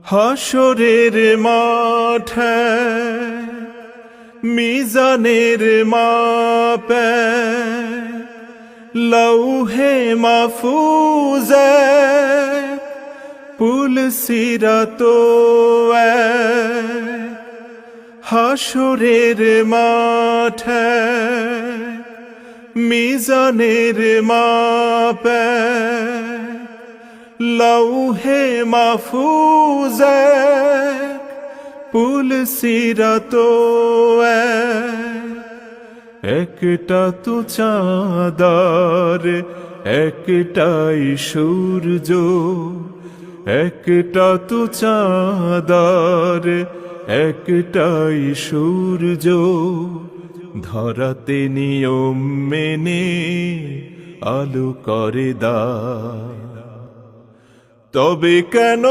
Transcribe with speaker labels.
Speaker 1: হাসরের মাঠে মিজানের মাপে লৌহে মাহফুজে পুল সিরাতো হাসরের মাঠে মিজানের মাপে লৌহে মাহফুজে পুল সিরাতো একটা তো চাঁদার একটাই সূর্য, একটা তো চাঁদার একটাই সূর্য, ধরাতে নিয়ম মেনে আলো করে দাও। তবে কেন